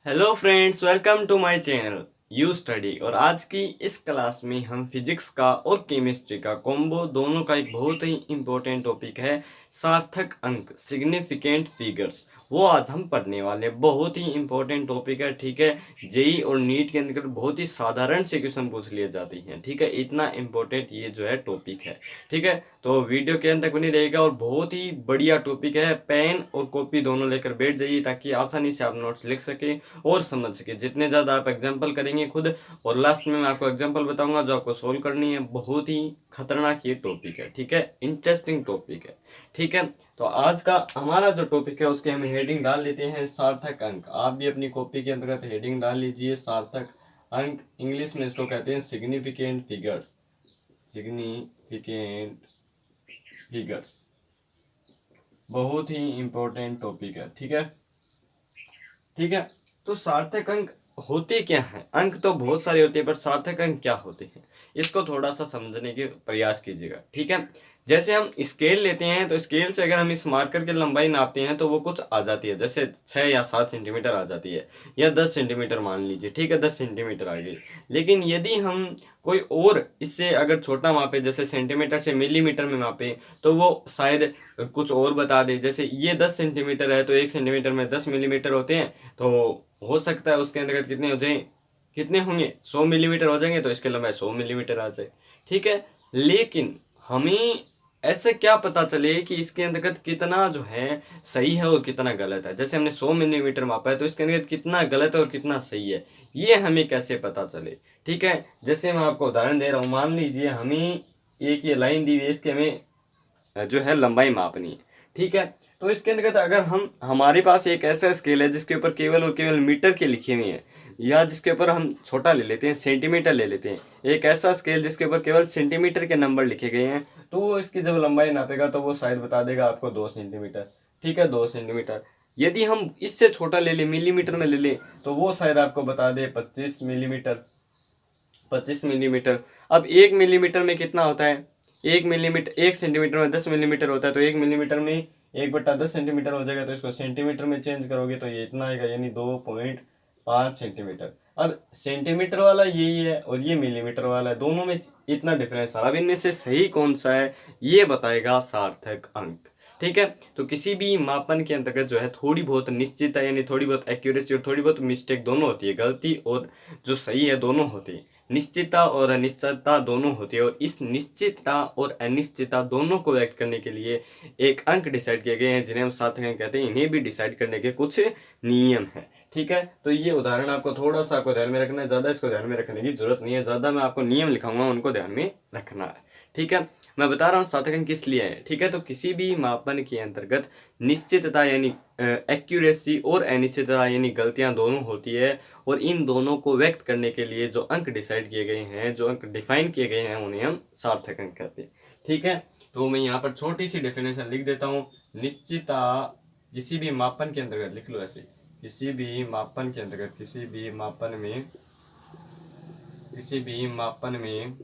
Hello friends, welcome to my channel you study. और आज की इस क्लास में हम फिजिक्स का और केमिस्ट्री का कॉम्बो दोनों का एक बहुत ही इम्पोर्टेंट टॉपिक है सार्थक अंक, सिग्निफिकेंट फिगर्स। वो आज हम पढ़ने वाले। बहुत ही इम्पोर्टेंट टॉपिक है, ठीक है। जेई और नीट के अंदर बहुत ही साधारण से क्वेश्चन पूछ लिए जाते हैं, ठीक है। इतना इम्पोर्टेंट ये जो है टॉपिक है, ठीक है। तो वीडियो के अंत तक बनी रहेगा और बहुत ही बढ़िया टॉपिक है। पेन और कॉपी दोनों लेकर बैठ जाइए ताकि आसानी से आप नोट्स लिख सके और समझ सके। जितने ज़्यादा आप एग्जाम्पल करेंगे खुद, और लास्ट में मैं आपको एग्जाम्पल बताऊंगा जो आपको सोल्व करनी है। बहुत ही खतरनाक ये टॉपिक है, ठीक है। इंटरेस्टिंग टॉपिक है, ठीक है। तो आज का हमारा जो टॉपिक है उसके हम हेडिंग डाल लेते हैं सार्थक अंक। आप भी अपनी कॉपी के अंतर्गत हेडिंग डाल लीजिए सार्थक अंक। इंग्लिश में इसको कहते हैं सिग्निफिकेंट फिगर्स। सिग्निफिकेंट फिगर्स बहुत ही इंपॉर्टेंट टॉपिक है, ठीक है, ठीक है। तो सार्थक अंक होते क्या हैं? अंक तो बहुत सारे होते हैं, पर सार्थक अंक क्या होते हैं इसको थोड़ा सा समझने के प्रयास कीजिएगा, ठीक है। जैसे हम स्केल लेते हैं तो स्केल से अगर हम इस मार्कर की लंबाई नापते हैं तो वो कुछ आ जाती है, जैसे 6 या 7 सेंटीमीटर आ जाती है, या 10 सेंटीमीटर मान लीजिए, ठीक है। 10 सेंटीमीटर आ गई। लेकिन यदि हम कोई और इससे अगर छोटा मापे, जैसे सेंटीमीटर से मिलीमीटर में मापे, तो वो शायद कुछ और बता दे। जैसे ये 10 सेंटीमीटर है तो 1 सेंटीमीटर में 10 मिलीमीटर होते हैं, तो हो सकता है उसके अंतर्गत कितने हो जाए, कितने होंगे, 100 मिलीमीटर हो जाएंगे, तो इसके लंबाई 100 मिलीमीटर आ जाए, ठीक है। लेकिन हमें ऐसे क्या पता चले कि इसके अंतर्गत कितना जो है सही है और कितना गलत है। जैसे हमने 100 मिलीमीटर मापा है तो इसके अंतर्गत कितना गलत है और कितना सही है, ये हमें कैसे पता चले, ठीक है। जैसे मैं आपको उदाहरण दे रहा हूँ, मान लीजिए हमें एक ये लाइन दी हुई है, इसके हमें जो है लंबाई मापनी है, ठीक है। तो इसके अंतर्गत अगर हमारे पास एक ऐसा स्केल है जिसके ऊपर केवल और केवल मीटर के लिखे हुए हैं, या जिसके ऊपर हम छोटा ले लेते हैं, सेंटीमीटर ले लेते हैं, एक ऐसा स्केल जिसके ऊपर केवल सेंटीमीटर के नंबर लिखे गए हैं, तो वो इसकी जब लंबाई नापेगा तो वो शायद बता देगा आपको 2 सेंटीमीटर, ठीक है, 2 सेंटीमीटर। यदि हम इससे छोटा ले लें, मिलीमीटर में ले लें, तो वो शायद आपको बता दे 25 मिलीमीटर, 25 मिलीमीटर। अब 1 मिलीमीटर में कितना होता है? 1 मिलीमीटर, 1 सेंटीमीटर में 10 मिलीमीटर होता है, तो 1 मिलीमीटर में 1/10 सेंटीमीटर हो जाएगा। तो इसको सेंटीमीटर में चेंज करोगे तो ये इतना आएगा, यानी 2.5 सेंटीमीटर। अब सेंटीमीटर वाला यही है और ये मिलीमीटर वाला है, दोनों में इतना डिफरेंस है। अब इनमें से सही कौन सा है ये बताएगा सार्थक अंक, ठीक है। तो किसी भी मापन के अंतर्गत जो है थोड़ी बहुत निश्चितता, यानी थोड़ी बहुत एक्यूरेसी और थोड़ी बहुत मिस्टेक दोनों होती है। गलती और जो सही है दोनों होती है, निश्चितता और अनिश्चितता दोनों होती है। और इस निश्चितता और अनिश्चितता दोनों को व्यक्त करने के लिए एक अंक डिसाइड किए गए हैं जिन्हें हम सार्थक अंक कहते हैं। इन्हें भी डिसाइड करने के कुछ नियम है, ठीक है। तो ये उदाहरण आपको थोड़ा सा आपको ध्यान में रखना है, ज़्यादा इसको ध्यान में रखने की जरूरत नहीं है। ज़्यादा मैं आपको नियम लिखाऊंगा, उनको ध्यान में रखना है, ठीक है। मैं बता रहा हूँ सार्थक अंक किस लिए है, ठीक है। तो किसी भी मापन के अंतर्गत निश्चितता यानी एक्यूरेसी और अनिश्चितता यानी गलतियां दोनों होती है, और इन दोनों को व्यक्त करने के लिए जो अंक डिसाइड किए गए हैं, जो अंक डिफाइन किए गए हैं, उन्हें हम सार्थक अंक कहते हैं, ठीक है। तो मैं यहाँ पर छोटी सी डेफिनेशन लिख देता हूँ। निश्चितता किसी भी मापन के अंतर्गत, लिख लो ऐसे, किसी भी मापन के अंतर्गत, किसी भी मापन में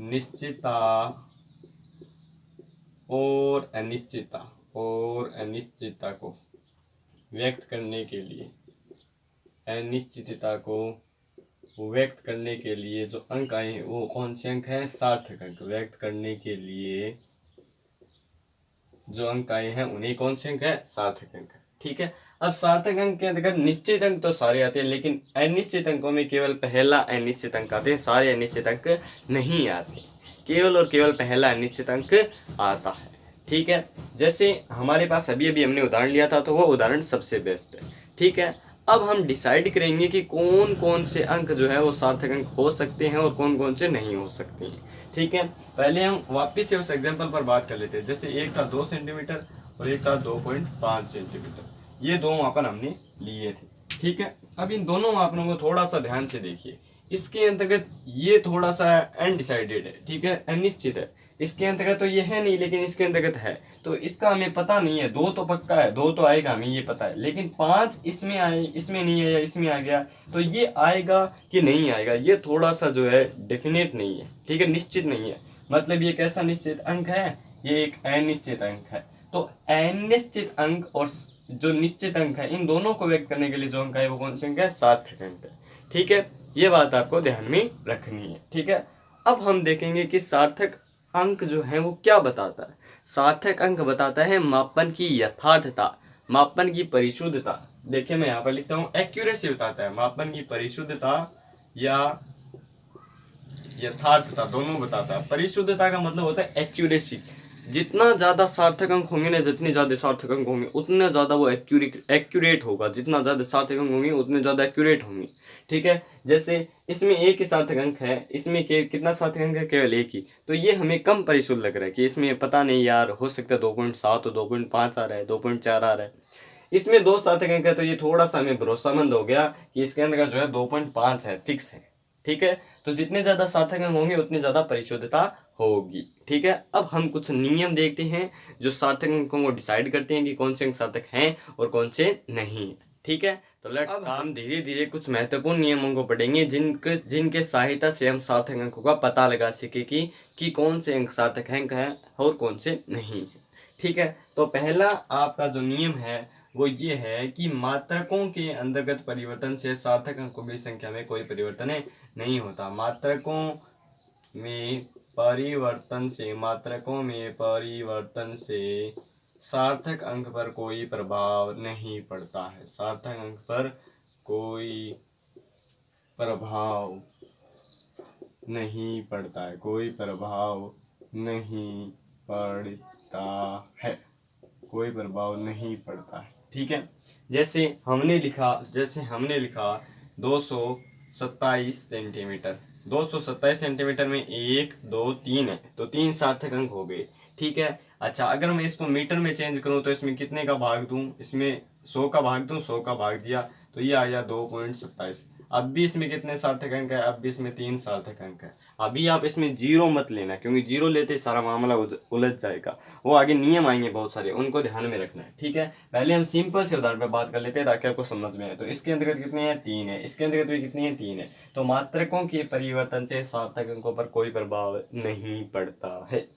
निश्चितता और अनिश्चितता को व्यक्त करने के लिए, अनिश्चितता को व्यक्त करने के लिए जो अंक आए हैं वो कौन से अंक हैं? सार्थक अंक। व्यक्त करने के लिए जो अंक आए हैं उन्हें कौन से अंक है? सार्थक अंक, ठीक है। अब सार्थक अंक के अंतर्गत निश्चित अंक तो सारे आते हैं, लेकिन अनिश्चित अंकों में केवल पहला अनिश्चित अंक आते हैं, सारे अनिश्चित अंक नहीं आते। केवल और केवल पहला अनिश्चित अंक आता है, ठीक है। जैसे हमारे पास अभी अभी हमने उदाहरण लिया था, तो वो उदाहरण सबसे बेस्ट है, ठीक है। अब हम डिसाइड करेंगे कि कौन कौन से अंक जो है वो सार्थक अंक हो सकते हैं और कौन कौन से नहीं हो सकते हैं, ठीक है। पहले हम वापस से उस एग्जाम्पल पर बात कर लेते हैं। जैसे एक था 2 सेंटीमीटर और एक था 2.5 सेंटीमीटर, ये दो मापन हमने लिए थे, ठीक है। अब इन दोनों मापनों को थोड़ा सा ध्यान से देखिए। इसके अंतर्गत ये थोड़ा सा अनडिसाइडेड है, ठीक है, अनिश्चित है। इसके अंतर्गत तो ये है नहीं, लेकिन इसके अंतर्गत है, तो इसका हमें पता नहीं है। 2 तो पक्का है, 2 तो आएगा, हमें ये पता है, लेकिन 5 इसमें आए, इसमें नहीं है, या इसमें आ गया, तो ये आएगा कि नहीं आएगा, ये थोड़ा सा जो है डेफिनेट नहीं है, ठीक है, निश्चित नहीं है। मतलब ये कैसा निश्चित अंक है? ये एक अनिश्चित अंक है। तो अनिश्चित अंक और जो निश्चित अंक है, इन दोनों को व्यक्त करने के लिए जो अंक है वो कौन सा अंक है? सार्थक अंक है। ठीक है, ये बात आपको ध्यान में रखनी है। ठीक है, अब हम देखेंगे कि सार्थक अंक जो है वो क्या बताता है। सार्थक अंक बताता है मापन की यथार्थता, मापन की परिशुद्धता। देखिए मैं यहाँ पर लिखता हूँ, एक्यूरेसी बताता है, मापन की परिशुद्धता या यथार्थता दोनों बताता है। परिशुद्धता का मतलब होता है एक्यूरेसी। जितना ज्यादा सार्थक अंक होंगे ना, जितने ज्यादा सार्थक अंक होंगे उतने ज्यादा वो एक्यूरेट होगा। जितना ज्यादा सार्थक अंक होंगे उतने ज्यादा एक्यूरेट होंगे। ठीक है, जैसे इसमें एक ही सार्थक अंक है, इसमें कितना सार्थक अंक है? केवल एक ही। तो ये हमें कम परिशुद्ध लग रहा है कि इसमें पता नहीं यार, हो सकता है 2.7 हो, 2.5 आ रहा है, 2.4 आ रहा है। इसमें दो सार्थक अंक है तो ये थोड़ा सा हमें भरोसामंद हो गया कि इसके अंदर का जो है 2.5 है, फिक्स है। ठीक है, तो जितने ज्यादा सार्थक अंक होंगे उतनी ज्यादा परिशुद्धता होगी। ठीक है, अब हम कुछ नियम देखते हैं जो सार्थक अंकों को डिसाइड करते हैं कि कौन से अंक सार्थक हैं और कौन से नहीं। ठीक है, तो लेट्स अब हम धीरे धीरे कुछ महत्वपूर्ण नियमों को पढ़ेंगे जिनके सहायता से हम सार्थक अंकों का पता लगा सके कि कौन से अंक सार्थक अंक हैं और कौन से नहीं। ठीक है, तो पहला आपका जो नियम है वो ये है कि मात्रकों के अंतर्गत परिवर्तन से सार्थक अंकों की संख्या में कोई परिवर्तन नहीं होता। मात्रकों में परिवर्तन से सार्थक अंक पर कोई प्रभाव नहीं पड़ता है। सार्थक अंक पर कोई प्रभाव नहीं पड़ता है, कोई प्रभाव नहीं पड़ता है, कोई प्रभाव नहीं पड़ता है। ठीक है, जैसे हमने लिखा 227 सेंटीमीटर। 227 सेंटीमीटर में 1 2 3 है, तो 3 सार्थक अंक हो गए। ठीक है, अच्छा अगर मैं इसको मीटर में चेंज करूं तो इसमें कितने का भाग दूं? इसमें 100 का भाग दूं, 100 का भाग दिया तो ये आ गया 2.27। अब भी इसमें कितने सार्थक अंक है? अब भी इसमें 3 सार्थक अंक है। अभी आप इसमें जीरो मत लेना, क्योंकि जीरो लेते सारा मामला उलझ जाएगा। वो आगे नियम आएंगे बहुत सारे, उनको ध्यान में रखना है। ठीक है, पहले हम सिंपल से उदाहरण पे बात कर लेते हैं ताकि आपको समझ में आए। तो इसके अंतर्गत कितने हैं? 3 है। इसके अंतर्गत भी कितनी है? 3 है। तो मात्रकों के परिवर्तन से सार्थक अंकों पर कोई प्रभाव नहीं पड़ता है।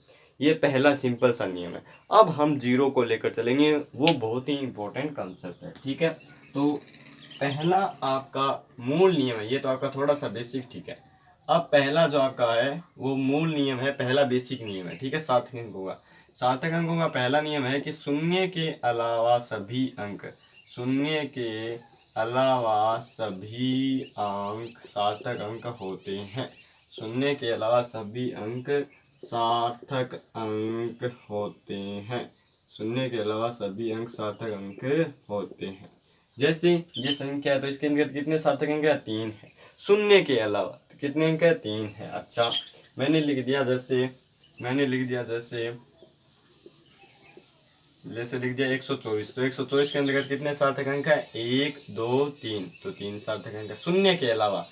ये पहला सिंपल सा नियम है। अब हम जीरो को लेकर चलेंगे, वो बहुत ही इंपॉर्टेंट कंसेप्ट है। ठीक है, तो पहला आपका मूल नियम है, ये तो आपका थोड़ा सा बेसिक। ठीक है, अब पहला जो आपका है वो मूल नियम है, पहला बेसिक नियम है। ठीक है, सार्थक अंकों का पहला नियम है कि शून्य के अलावा सभी अंक सार्थक अंक होते हैं। शून्य के अलावा सभी अंक सार्थक अंक होते हैं। शून्य के अलावा सभी अंक सार्थक अंक होते हैं। जैसे ये संख्या है तो इसके अंदर कितने सार्थक अंक है? 3 है। शून्य के अलावा तो कितने अंक है? 3 है। अच्छा मैंने लिख दिया जैसे 124। तो 124 के अंतर्गत कितने सार्थक अंक है? 1 2 3, तो 3 सार्थक अंक है। शून्य के अलावा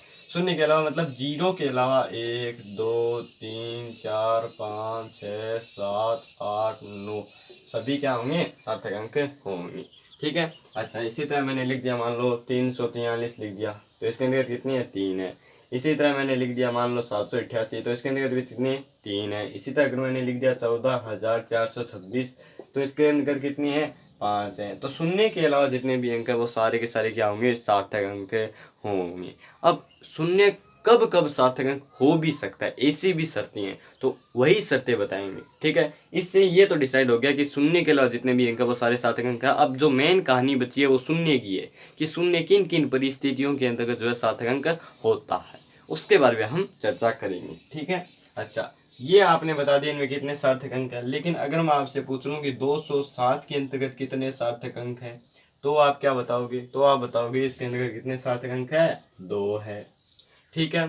मतलब जीरो के अलावा 1 2 3 4 5 6 7 8 9 सभी क्या होंगे? सार्थक अंक होंगे। ठीक है, अच्छा इसी तरह मैंने लिख दिया, मान लो 343 लिख दिया, तो इसके अंदर कितनी है? 3 है। इसी तरह मैंने लिख दिया मान लो 788, तो इसके अंदर भी कितनी? 3 है। इसी तरह अगर मैंने लिख दिया 14,426, तो इसके अंदर कितनी है? 5 है। तो शून्य के अलावा जितने भी अंक है वो सारे के सारे क्या होंगे? सार्थक अंक होंगे। अब शून्य कब कब सार्थक अंक हो भी सकता है, ऐसी भी शर्तें हैं, तो वही शर्तें बताएंगे। ठीक है, इससे ये तो डिसाइड हो गया कि शून्य के अलावा जितने भी अंक है वो सारे सार्थक अंक है। अब जो मेन कहानी बची है वो शून्य की है कि शून्य किन किन परिस्थितियों के अंतर्गत जो है सार्थक अंक होता है, उसके बारे में हम चर्चा करेंगे। ठीक है, अच्छा ये आपने बता दिया इनमें कितने सार्थक अंक है। लेकिन अगर मैं आपसे पूछ लूँ कि 207 के अंतर्गत कितने सार्थक अंक है, तो आप क्या बताओगे? तो आप बताओगे इसके अंतर्गत कितने सार्थक अंक है? 2 है। ठीक है,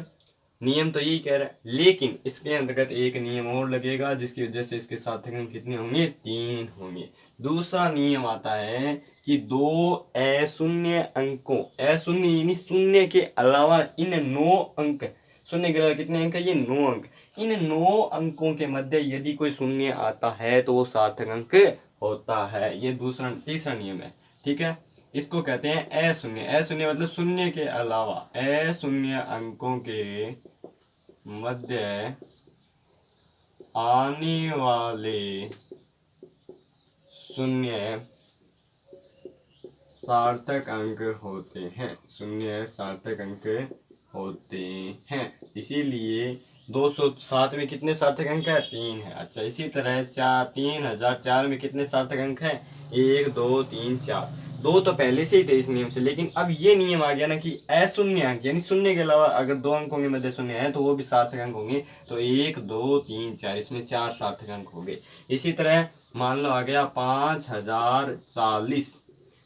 नियम तो यही कह रहा है, लेकिन इसके अंतर्गत एक नियम और लगेगा जिसकी वजह से इसके सार्थक अंक कितने होंगे? 3 होंगे। दूसरा नियम आता है कि 2 अशून्य अंकों, अशून्य यानी शून्य के अलावा इन 9 अंक, शून्य के अलावा कितने अंक है? ये 9 अंक। इन 9 अंकों के मध्य यदि कोई शून्य आता है तो वो सार्थक अंक होता है। ये तीसरा नियम है। ठीक है, इसको कहते हैं अशून्य। अशून्य मतलब शून्य के अलावा, अशून्य अंकों के मध्य आने वाले शून्य सार्थक अंक होते हैं, शून्य सार्थक अंक होते हैं। इसीलिए 207 में कितने सार्थक अंक है? 3 है। अच्छा, इसी तरह 3004 में कितने सार्थक अंक है? 1 2 3 4। दो तो पहले से ही थे इस नियम से, लेकिन अब ये नियम आ गया ना कि अशून्य अंक, यानी शून्य के अलावा अगर दो अंकों के मध्य शून्य है तो वो भी सार्थक अंक होंगे। तो 1 2 3 4, इसमें 4 सार्थक अंक हो गए। इसी तरह मान लो आ गया 5040,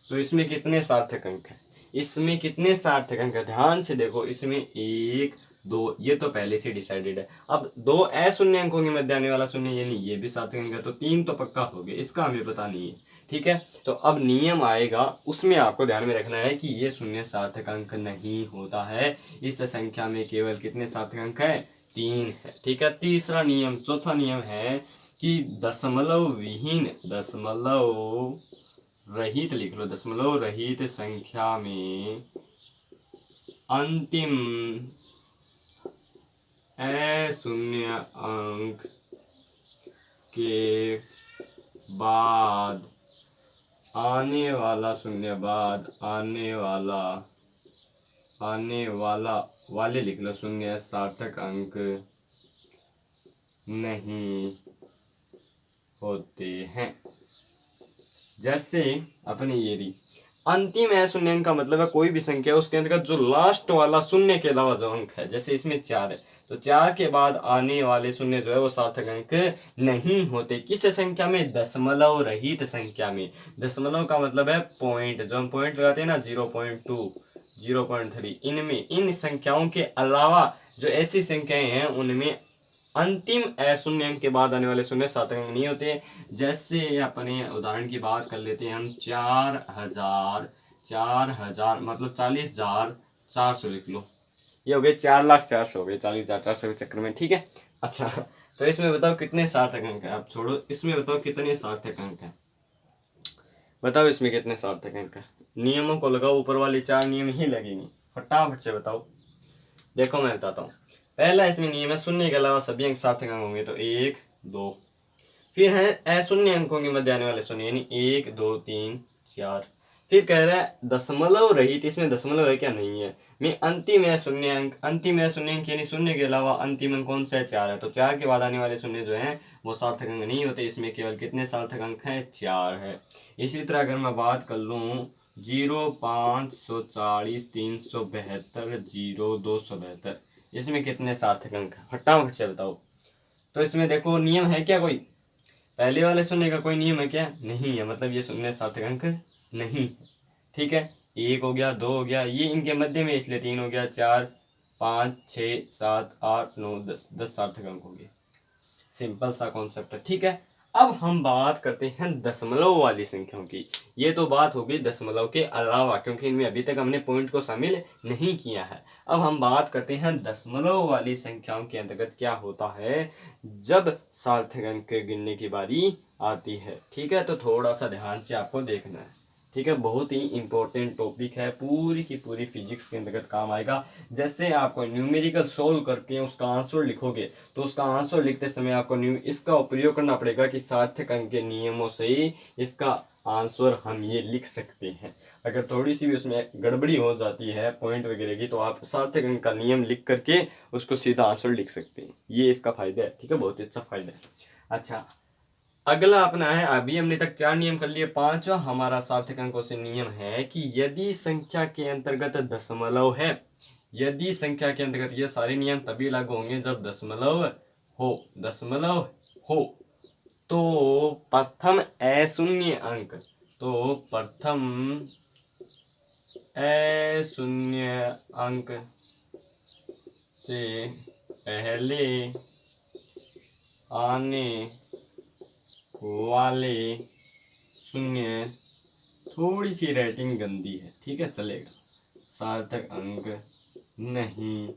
तो इसमें कितने सार्थक अंक है? इसमें कितने सार्थक अंक है? ध्यान से देखो, इसमें 1 2, ये तो पहले से डिसाइडेड है। अब दो अशून्य अंकों के मध्य आने वाला शून्य, यानी ये भी सार्थक अंक है, तो 3 तो पक्का हो गए, इसका हमें पता नहीं है। ठीक है, तो अब नियम आएगा, उसमें आपको ध्यान में रखना है कि ये शून्य सार्थक अंक नहीं होता है। इस संख्या में केवल कितने सार्थक अंक है? 3 है। ठीक है, तीसरा नियम, चौथा नियम है कि दशमलव विहीन, दशमलव रहित लिख लो, दशमलव रहित संख्या में अंतिम अशून्य अंक के बाद आने वाला शून्य, बाद आने वाला वाले लिख लो, शून्य सार्थक अंक नहीं होते हैं। जैसे अपने ये रही अंतिम अशून्य अंक का मतलब है कोई भी संख्या उसके अंतर्गत जो लास्ट वाला शून्य के अलावा जो अंक है, जैसे इसमें 4 है, तो 4 के बाद आने वाले शून्य जो है वो सार्थक अंक नहीं होते। किस संख्या में? दशमलव रहित संख्या में। दशमलव का मतलब है पॉइंट, जो हम पॉइंट लगाते हैं ना, 0.2 0.3, इनमें, इन संख्याओं के अलावा जो ऐसी संख्याएं हैं उनमें अंतिम अशून्य अंक के बाद आने वाले शून्य सार्थक अंक नहीं होते। जैसे अपने उदाहरण की बात कर लेते हैं हम, 4000 मतलब 40,400 लिख लो, ये हो गए 4,04,000 हो गए, 40,400 के चक्कर में। ठीक है, अच्छा, तो इसमें बताओ कितने सार्थक अंक है? अब छोड़ो, इसमें बताओ कितने सार्थक अंक है, बताओ इसमें कितने सार्थक अंक है। नियमों को लगाओ, ऊपर वाले 4 नियम ही लगेंगे, फटाफट से बताओ। देखो मैं बताता हूँ। पहला इसमें नियम है शून्य के अलावा सभी अंक सार्थक अंक होंगे, तो 1 2। फिर है अशून्य अंकों के मध्य आने वाले शून्य, यानी 1 2 3 4। फिर कह रहा है दशमलव रहित, इसमें दशमलव है क्या? नहीं है। में अंतिम अशून्य अंक, अंतिम अशून्य अंक यानी शून्य के अलावा अंतिम अंक कौन सा है? 4 है। तो 4 के बाद आने वाले शून्य जो है वो सार्थक अंक नहीं होते, इसमें केवल कितने सार्थक अंक हैं? 4 है। इसी तरह अगर मैं बात कर लूँ 0 540 372 0 272, इसमें कितने सार्थक अंक है? फटाफट से बताओ। तो इसमें देखो नियम है क्या कोई? पहले वाले शून्य का कोई नियम है क्या? नहीं है, मतलब ये शून्य सार्थक अंक नहीं है। ठीक है, 1 हो गया, 2 हो गया, ये इनके मध्य में इसलिए 3 हो गया, 4 5 6 7 8 9 10, 10 सार्थक अंक हो गए। सिंपल सा कॉन्सेप्ट है। ठीक है, अब हम बात करते हैं दशमलव वाली संख्याओं की। ये तो बात हो गई दशमलव के अलावा, क्योंकि इनमें अभी तक हमने पॉइंट को शामिल नहीं किया है। अब हम बात करते हैं दशमलव वाली संख्याओं के अंतर्गत क्या होता है जब सार्थक अंक गिनने की बारी आती है। ठीक है, तो थोड़ा सा ध्यान से आपको देखना है। ठीक है, बहुत ही इंपॉर्टेंट टॉपिक है, पूरी की पूरी फिजिक्स के अंतर्गत काम आएगा। जैसे आपको न्यूमेरिकल सोल्व करके उसका आंसर लिखोगे, तो उसका आंसर लिखते समय आपको इसका प्रयोग करना पड़ेगा कि सार्थक अंक के नियमों से ही इसका आंसर हम ये लिख सकते हैं। अगर थोड़ी सी भी उसमें गड़बड़ी हो जाती है पॉइंट वगैरह की, तो आप सार्थक अंक का नियम लिख करके उसको सीधा आंसर लिख सकते हैं। ये इसका फायदा है। ठीक है, बहुत ही अच्छा फायदा है। अच्छा, अगला अपना है, अभी हमने तक 4 नियम कर लिए। 5वां हमारा सार्थक अंकों से नियम है कि यदि संख्या के अंतर्गत दशमलव है, यदि संख्या के अंतर्गत, ये सारे नियम तभी लागू होंगे जब दशमलव हो, तो प्रथम अशून्य अंक, तो प्रथम अशून्य अंक से पहले आने वाले शून्य, थोड़ी सी राइटिंग गंदी है, ठीक है, चलेगा, सार्थक अंक नहीं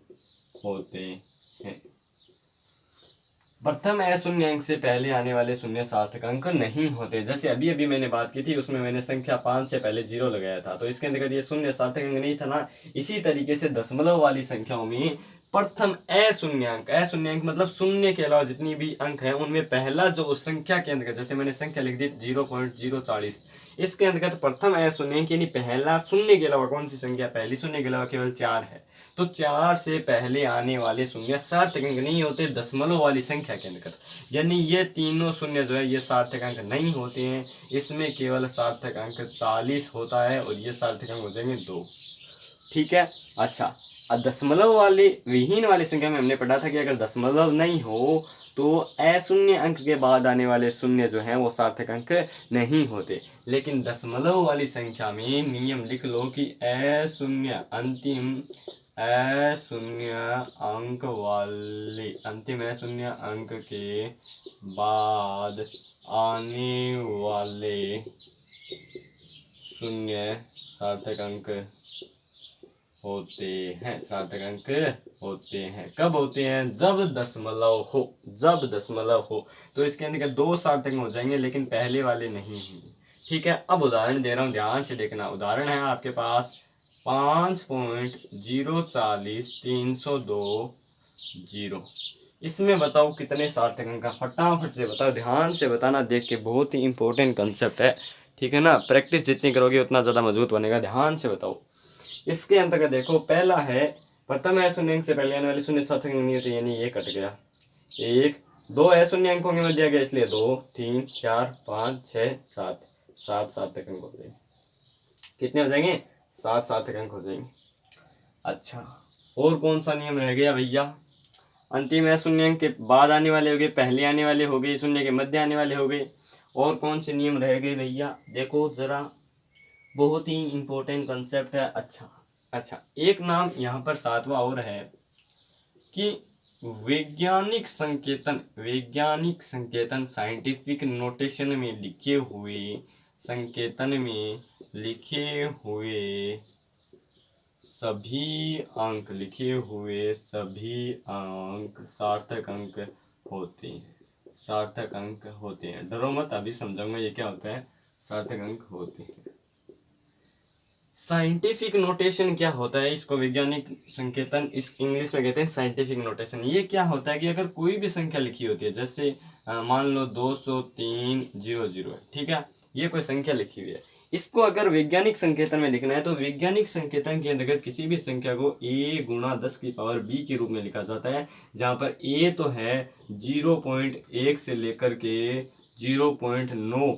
होते हैं। प्रथम अशून्य अंक से पहले आने वाले शून्य सार्थक अंक नहीं होते। जैसे अभी अभी मैंने बात की थी, उसमें मैंने संख्या 5 से पहले 0 लगाया था, तो इसके अंतर्गत ये शून्य सार्थक अंक नहीं था ना। इसी तरीके से दशमलव वाली संख्याओं में प्रथम अशून्यांक, अशून्यांक मतलब शून्य के अलावा जितनी भी अंक है उनमें पहला जो उस संख्या के अंतर्गत, जैसे मैंने संख्या लिख दी 0.040, इसके अंतर्गत प्रथम अशून्यांक यानी पहला शून्य के अलावा कौन सी संख्या, पहली शून्य के अलावा केवल 4 है, तो 4 से पहले आने वाले शून्य सार्थक अंक नहीं होते दशमलव वाली संख्या के अंतर्गत, यानी ये तीनों शून्य जो है ये सार्थक अंक नहीं होते हैं, इसमें केवल सार्थक अंक 40 होता है और ये सार्थक अंक हो जाएंगे 2। ठीक है। अच्छा, दशमलव वाले विहीन वाली संख्या में हमने पढ़ा था कि अगर दशमलव नहीं हो तो अशून्य अंक के बाद आने वाले शून्य जो हैं वो सार्थक अंक नहीं होते, लेकिन दशमलव वाली संख्या में नियम लिख लो कि अशून्य अंतिम अशून्य अंक वाले अंतिम अशून्य अंक के बाद आने वाले शून्य सार्थक अंक होते हैं, सार्थक अंक होते हैं। कब होते हैं, जब दशमलव हो, जब दशमलव हो तो इसके अंदर दो सार्थक हो जाएंगे लेकिन पहले वाले नहीं होंगे। ठीक है। अब उदाहरण दे रहा हूँ, ध्यान से देखना। उदाहरण है आपके पास 5.040,302 इसमें बताओ कितने सार्थक अंक, फटाफट से बताओ, ध्यान से बताना, देख के, बहुत ही इंपॉर्टेंट कंसेप्ट है। ठीक है ना, प्रैक्टिस जितनी करोगे उतना ज़्यादा मजबूत बनेगा। ध्यान से बताओ। इसके अंतर्गत देखो, पहला है प्रथम अशून्य अंक से पहले आने वाले शून्य सार्थक अंक नहीं होते, यानी ये कट गया। 1 2 अशून्य अंकों में दिया गया इसलिए 2 3 4 5 6 7 7 सार्थक अंक हो जाएंगे। कितने हो जाएंगे, 7 सार्थक अंक हो जाएंगे। अच्छा, और कौन सा नियम रह गया भैया, अंतिम अशून्य अंक के बाद आने वाले हो गए, पहले आने वाले हो गए, शून्य के मध्य आने वाले हो गए, और कौन से नियम रह गए भैया, देखो जरा, बहुत ही इंपॉर्टेंट कंसेप्ट है। अच्छा, एक नाम यहाँ पर 7वां और है कि वैज्ञानिक संकेतन साइंटिफिक नोटेशन में लिखे हुए, संकेतन में लिखे हुए सभी अंक सार्थक अंक होते हैं, सार्थक अंक होते हैं। डरो मत, अभी समझाऊंगा ये क्या होता है, सार्थक अंक होते हैं। साइंटिफिक नोटेशन क्या होता है, इसको वैज्ञानिक संकेतन इस इंग्लिश में कहते हैं साइंटिफिक नोटेशन। ये क्या होता है कि अगर कोई भी संख्या लिखी होती है, जैसे मान लो 203,000 है, ठीक है, ये कोई संख्या लिखी हुई है, इसको अगर वैज्ञानिक संकेतन में लिखना है तो वैज्ञानिक संकेतन के अंतर्गत किसी भी संख्या को a गुणा 10 की पावर b के रूप में लिखा जाता है, जहाँ पर a तो है 0.1 से लेकर के 0.9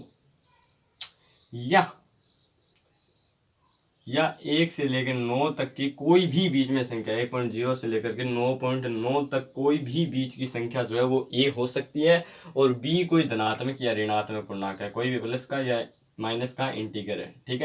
या 1 से लेकर 9 तक की कोई भी बीच में संख्या, 1.0 से लेकर के 9.9 तक कोई भी बीच की संख्या जो है वो a हो सकती है, और b कोई धनात्मक या ऋणात्मक पूर्णांक है, कोई भी प्लस का या माइनस का इंटीजर है। ठीक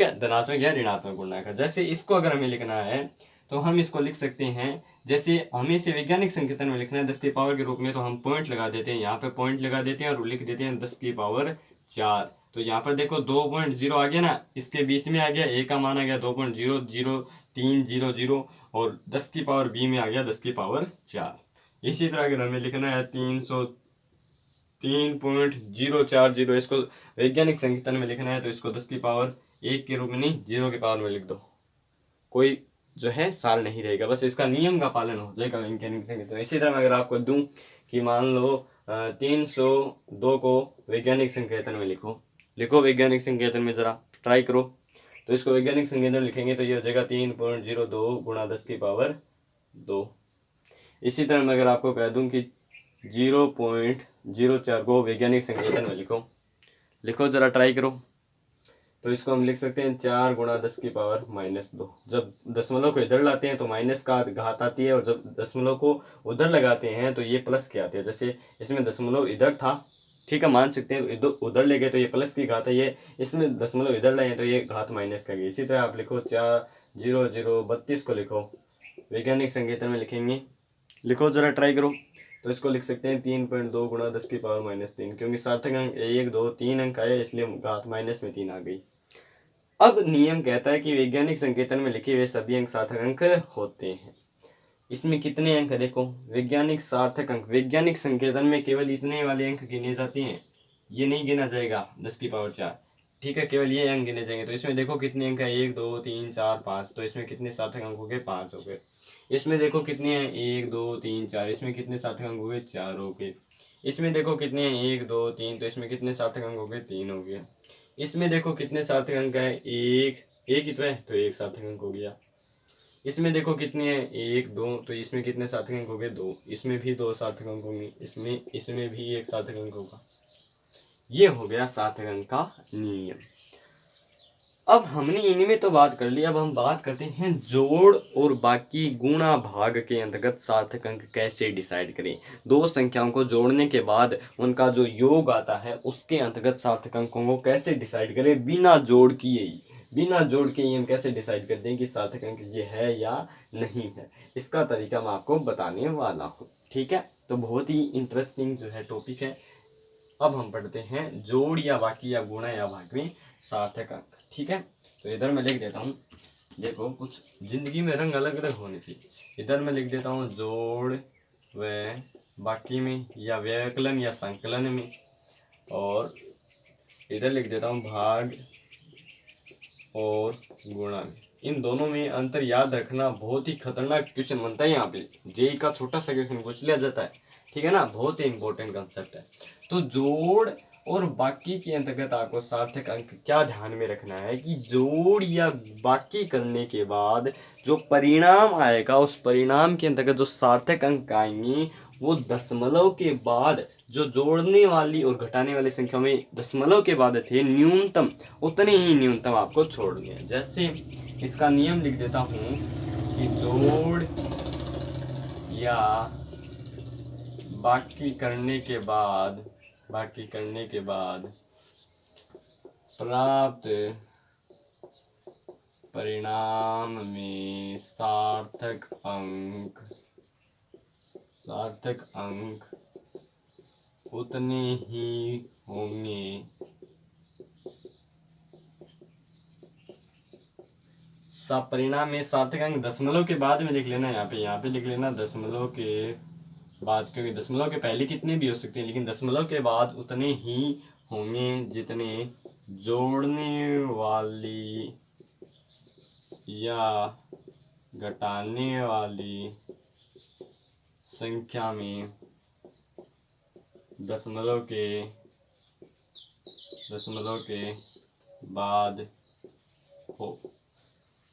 है, धनात्मक या ऋणात्मक पूर्णांक है। जैसे इसको अगर हमें लिखना है तो हम इसको लिख सकते हैं, जैसे हमें इसे वैज्ञानिक संकेतन में लिखना है 10 की पावर के रूप में, तो हम पॉइंट लगा देते हैं, यहाँ पे पॉइंट लगा देते हैं और लिख देते हैं 10 की पावर 4। तो यहाँ पर देखो 2.0 आ गया ना, इसके बीच में आ गया a का मान आ गया 2.00300 और 10 की पावर b में आ गया 10 की पावर 4। इसी तरह अगर हमें लिखना है 303.040, इसको वैज्ञानिक संकेतन में लिखना है तो इसको 10 की पावर 1 के रूप में नहीं, 0 के पावर में लिख दो, कोई जो है साल नहीं रहेगा, बस इसका नियम का पालन हो जाएगा वैज्ञानिक संकेतन। इसी तरह मैं अगर आपको दूं कि मान लो 302 को वैज्ञानिक संकेतन में लिखो वैज्ञानिक संकेतन में, जरा ट्राई करो। तो इसको वैज्ञानिक संकेतन में लिखेंगे तो ये हो जाएगा 3.02 गुणा 10 की पावर 2। इसी तरह मैं अगर आपको कह दूं कि 0.04 को वैज्ञानिक संकेतन में लिखो जरा ट्राई करो, तो इसको हम लिख सकते हैं 4 गुणा 10 की पावर -2। जब दशमलव को इधर लाते हैं तो माइनस का घात आती है, और जब दशमलव को उधर लगाते हैं तो ये प्लस की आती है। जैसे इसमें दशमलव इधर था, ठीक है, मान सकते हैं उधर ले गए तो ये प्लस की घात है, ये इसमें दशमलव इधर लाए तो ये घात माइनस का गई। इसी तरह आप लिखो 40032 को लिखो वैज्ञानिक संकेतन में लिखेंगे, लिखो जरा ट्राई करो। तो इसको लिख सकते हैं 3.2 गुणा 10 की पावर -3, क्योंकि सार्थक अंक 1 2 3 अंक आए इसलिए घात माइनस में 3 आ गई। अब नियम कहता है कि वैज्ञानिक संकेतन में लिखे हुए सभी अंक सार्थक अंक होते हैं। इसमें कितने अंक है देखो, वैज्ञानिक सार्थक अंक, वैज्ञानिक संकेतन में केवल इतने वाले अंक गिने जाते हैं, ये नहीं गिना जाएगा 10 की पावर 4। ठीक है, केवल ये अंक गिने जाएंगे। तो इसमें देखो कितने अंक है, 1 2 3 4 5, तो इसमें कितने सार्थक अंक हो गए, 5 हो गए। इसमें देखो कितने हैं, 1 2 3 4, इसमें कितने सार्थक अंक हो गए, 4 हो गए। इसमें देखो कितने हैं, 1 2 3, तो इसमें कितने सार्थक अंक हो गए, 3 हो गए। इसमें देखो कितने सार्थक अंक है, एक एक ही तो एक सार्थक अंक हो गया। इसमें देखो कितने हैं, 1 2, तो इसमें कितने सार्थक अंक हो गए, 2। इसमें भी 2 सार्थक अंक होंगे, इसमें भी एक सार्थक अंक होगा। ये हो गया सार्थक अंक का नियम। अब हमने इनमें तो बात कर ली, अब हम बात करते हैं जोड़ और बाकी गुणा भाग के अंतर्गत सार्थक अंक कैसे डिसाइड करें। दो संख्याओं को जोड़ने के बाद उनका जो योग आता है उसके अंतर्गत सार्थक अंकों को कैसे डिसाइड करें बिना जोड़ किए ही। बिना जोड़ के ही हम कैसे डिसाइड कर दें कि सार्थक अंक ये है या नहीं है, इसका तरीका मैं आपको बताने वाला हूँ। ठीक है, तो बहुत ही इंटरेस्टिंग जो है टॉपिक है। अब हम पढ़ते हैं जोड़ या बाकी या गुणा या भाग में सार्थक अंक। ठीक है, तो इधर मैं लिख देता हूँ, देखो कुछ जिंदगी में रंग अलग अलग होने चाहिए। इधर मैं लिख देता हूँ जोड़ व बाकी में या व्यवकलन या संकलन में, और इधर लिख देता हूँ भाग और गुणा में। इन दोनों में अंतर याद रखना बहुत ही खतरनाक क्वेश्चन बनता है। यहाँ पे जेई का छोटा सा क्वेश्चन पूछ लिया जाता है, ठीक है ना, बहुत ही इंपॉर्टेंट कंसेप्ट है। तो जोड़ और बाकी के अंतर्गत आपको सार्थक अंक क्या ध्यान में रखना है कि जोड़ या बाकी करने के बाद जो परिणाम आएगा उस परिणाम के अंतर्गत जो सार्थक अंक आएंगे वो दशमलव के बाद जो जोड़ने वाली और घटाने वाली संख्या में दशमलव के बाद थे न्यूनतम, उतने ही न्यूनतम आपको छोड़ने हैं। जैसे इसका नियम लिख देता हूँ कि जोड़ या बाकी करने के बाद प्राप्त परिणाम में सार्थक अंक उतने ही होंगे परिणाम में सार्थक अंक दशमलव के बाद में लिख लेना, यहाँ पे लिख लेना दशमलव के बाद, क्योंकि दशमलव के पहले कितने भी हो सकते हैं, लेकिन दशमलव के बाद उतने ही होंगे जितने जोड़ने वाली या घटाने वाली संख्या में दशमलव के बाद हो।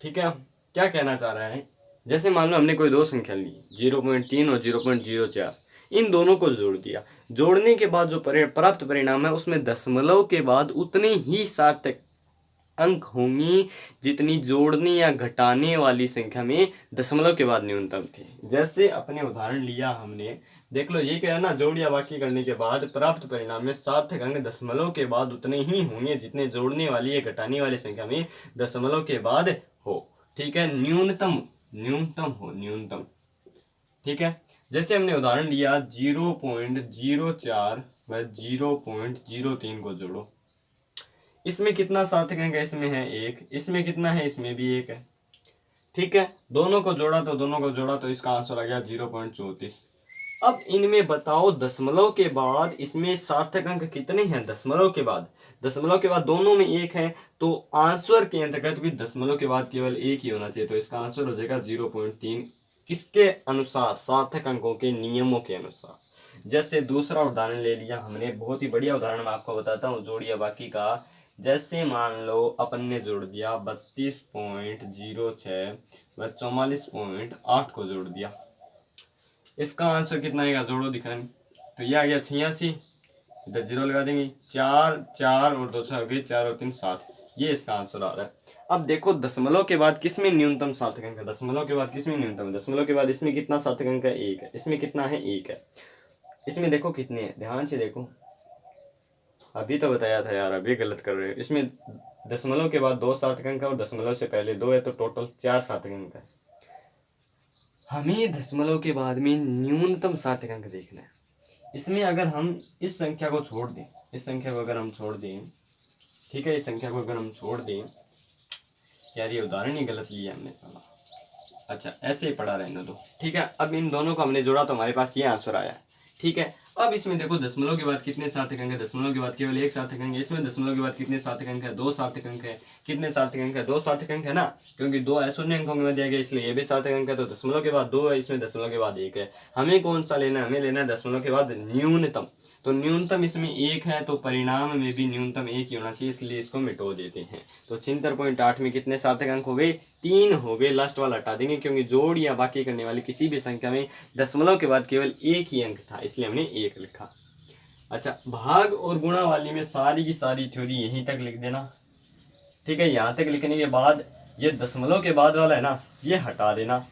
ठीक है, क्या कहना चाह रहा है, जैसे मान लो हमने कोई दो संख्या ली 0.3 और 0.04, इन दोनों को जोड़ दिया। जोड़ने के बाद जो प्राप्त परिणाम है उसमें दशमलव के बाद उतने ही सार्थक अंक होंगी जितनी जोड़ने या घटाने वाली संख्या में दशमलव के बाद न्यूनतम थे। जैसे अपने उदाहरण लिया हमने, देख लो ये क्या है ना, जोड़ या बाकी करने के बाद प्राप्त परिणाम में सार्थक अंक दशमलव के बाद उतने ही होंगे जितने जोड़ने वाली या घटाने वाली संख्या में दशमलव के बाद हो। ठीक है, न्यूनतम हो। ठीक है, जैसे हमने उदाहरण लिया 0.04 व 0.03 को जोड़ो, इसमें कितना सार्थक अंक है, इसमें है 1, इसमें कितना है, इसमें भी 1 है। ठीक है, दोनों को जोड़ा तो इसका आंसर आ गया 0.34। अब इनमें बताओ दशमलव के बाद इसमें सार्थक अंक कितने हैं, दशमलव के बाद दोनों में 1 है, तो आंसर के अंतर्गत भी दशमलव के बाद केवल 1 ही होना चाहिए, तो इसका आंसर हो जाएगा 0.3। किसके अनुसार, सार्थक अंकों के नियमों के अनुसार। जैसे दूसरा उदाहरण ले लिया हमने, बहुत ही बढ़िया उदाहरण मैं आपको बताता हूँ जोड़ या बाकी का। जैसे मान लो अपन ने जोड़ दिया 32.06 व 44.8 को जोड़ दिया, इसका आंसर कितना आएगा, जोड़ो दिखाने, तो ये आ गया 86, इधर 0 लगा देंगे, 4 और 2 हो गए, 4 और 3 7, ये इसका आंसर आ रहा है। अब देखो दशमलव के बाद किसमें न्यूनतम सार्थक अंक है, दशमलव के बाद किसमें न्यूनतम, दशमलव के बाद इसमें कितना सार्थक अंक है, 1 है, इसमें कितना है, 1 है। इसमें देखो कितने हैं, ध्यान से देखो, अभी तो बताया था यार, अभी गलत कर रहे हो। इसमें दशमलव के बाद 2 सार्थक अंक है और दशमलव से पहले 2 है, तो टोटल 4 सार्थक अंक है। हमें दशमलव के बाद में न्यूनतम सार्थक अंक देखना है। इसमें अगर हम इस संख्या को छोड़ दें, ठीक है, इस संख्या को अगर हम छोड़ दें, यार ये उदाहरण ही गलत लिया हमने साला, अच्छा ऐसे ही पढ़ा रहने दो। ठीक है, अब इन दोनों को हमने जोड़ा तो हमारे पास ये आंसर आया, ठीक है। अब इसमें देखो दशमलव के बाद कितने सार्थक अंक है, दशमलव के बाद केवल एक सार्थक अंक है। इसमें दशमलव के बाद कितने सार्थक अंक है, दो सार्थक अंक है। कितने सार्थक अंक है, दो सार्थक अंक है ना, क्योंकि दो शून्य अंकों में दिया गया इसलिए ये भी सार्थक अंक है। तो दशमलव के बाद दो है, इसमें दशमलव के बाद एक है। हमें कौन सा लेना है, हमें लेना है दशमलव के बाद न्यूनतम। तो न्यूनतम इसमें एक है, तो परिणाम में भी न्यूनतम एक ही होना चाहिए, इसलिए इसको मिटो देते हैं। तो 76.8 में कितने सार्थक अंक हो गए, 3 हो गए। लास्ट वाला हटा देंगे क्योंकि जोड़ या बाकी करने वाली किसी भी संख्या में दशमलव के बाद केवल एक ही अंक था, इसलिए हमने एक लिखा। अच्छा, भाग और गुणा वाली में सारी की सारी थ्योरी यहीं तक लिख देना, ठीक है। यहाँ तक लिखने के बाद ये दशमलव के बाद वाला है ना, ये हटा देना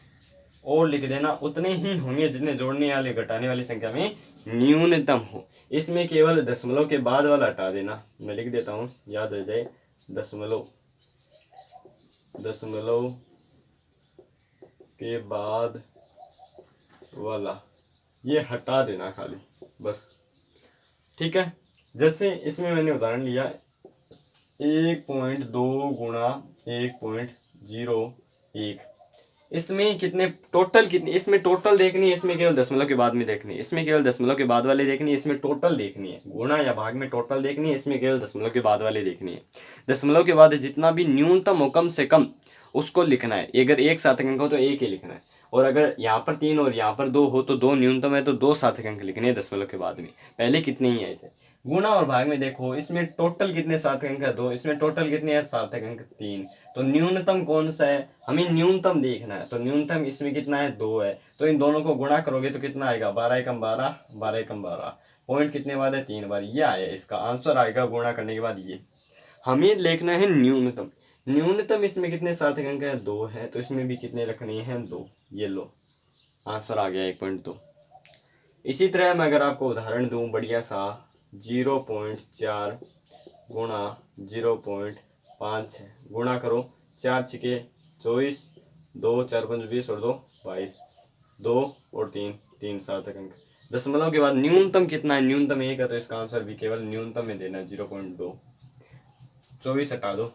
और लिख देना उतने ही होंगे जितने जोड़ने वाले घटाने वाली संख्या में न्यूनतम हो। इसमें केवल दशमलव के बाद वाला हटा देना, मैं लिख देता हूँ याद रह जाए। दशमलव के बाद वाला ये हटा देना खाली, बस, ठीक है। जैसे इसमें मैंने उदाहरण लिया 1.2 गुणा 1.01, इसमें कितने टोटल, कितने इसमें टोटल देखनी है, इसमें केवल दशमलव के बाद में देखनी है, इसमें केवल दशमलव के बाद वाले देखनी है, इसमें टोटल देखनी है। गुणा या भाग में टोटल देखनी है, इसमें केवल दशमलव के बाद वाले देखनी है। दशमलव के बाद जितना भी न्यूनतम हो कम से कम उसको लिखना है। अगर एक सार्थक अंक हो तो एक ही लिखना है, और अगर यहाँ पर 3 और यहाँ पर 2 हो तो 2 न्यूनतम है, तो 2 सार्थक अंक लिखने हैं दशमलव के बाद में। पहले कितने ही है ऐसे। गुणा और भाग में देखो इसमें टोटल कितने सार्थक अंक है, 2, इसमें टोटल कितने हैं सार्थक अंक 3। तो न्यूनतम कौन सा है, हमें न्यूनतम देखना है। तो न्यूनतम इसमें कितना है, 2 है। तो इन दोनों को गुणा करोगे तो कितना आएगा, 12 एकम 12, 12 एकम 12। पॉइंट कितने बार है, 3 बार। ये आया, इसका आंसर आएगा गुणा करने के बाद ये। हमें देखना है न्यूनतम। न्यूनतम इसमें कितने सार्थक अंक है, 2 है, तो इसमें भी कितने रखने हैं, 2। ये लो, आंसर आ गया 1.2। इसी तरह मैं अगर आपको उदाहरण दूं बढ़िया सा, 0.4 गुणा 0.5 है, गुणा करो, 4 छिके 24, 2 4 5 20 और 2 22, 2 और 3 सार्थक अंक। दशमलव के बाद न्यूनतम कितना है, न्यूनतम 1 है, तो इसका आंसर भी केवल न्यूनतम में देना है 0.2। 24 हटा दो,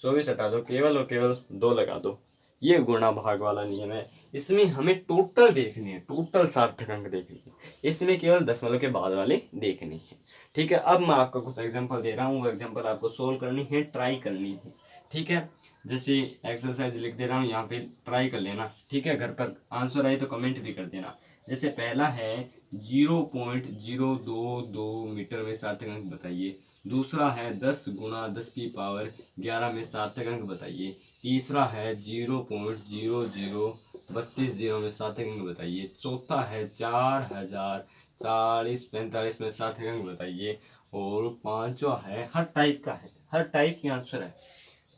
24 हटा दो, केवल और केवल 2 लगा दो। ये गुणा भाग वाला नियम है। इसमें हमें टोटल देखनी है, टोटल सार्थक अंक देखनी है, इसमें केवल दशमलव के बाद वाले देखने हैं, ठीक है। अब मैं आपको कुछ एग्जांपल दे रहा हूँ, वो एग्जांपल आपको सोल्व करनी है, ट्राई करनी है, ठीक है। जैसे एक्सरसाइज लिख दे रहा हूँ, यहाँ पे ट्राई कर लेना, ठीक है। घर पर आंसर आए तो कमेंट भी कर देना। जैसे पहला है 0.022 मीटर में सार्थक अंक बताइए। दूसरा है 10 गुणा 10 की पावर 11 में सार्थक अंक बताइए। तीसरा है 0.0032 में सार्थक अंक बताइए। चौथा है 4040 में सार्थक अंक बताइए। और पांचवा है, हर टाइप का है, हर टाइप की आंसर है।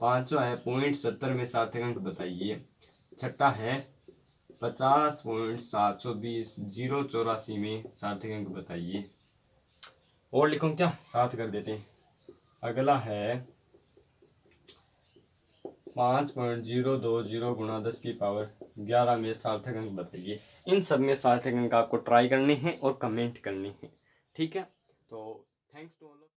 पांचवा है 0.70 में सार्थक अंक बताइए। छठा है 50.720 084 में सार्थक अंक बताइए। और लिखूं क्या, 7 कर देते हैं। अगला है 5.020 गुणा 10 की पावर 11 में सार्थक अंक बताइए। इन सब में सार्थक अंक आपको ट्राई करने हैं और कमेंट करने हैं, ठीक है। तो थैंक्स टू ऑल।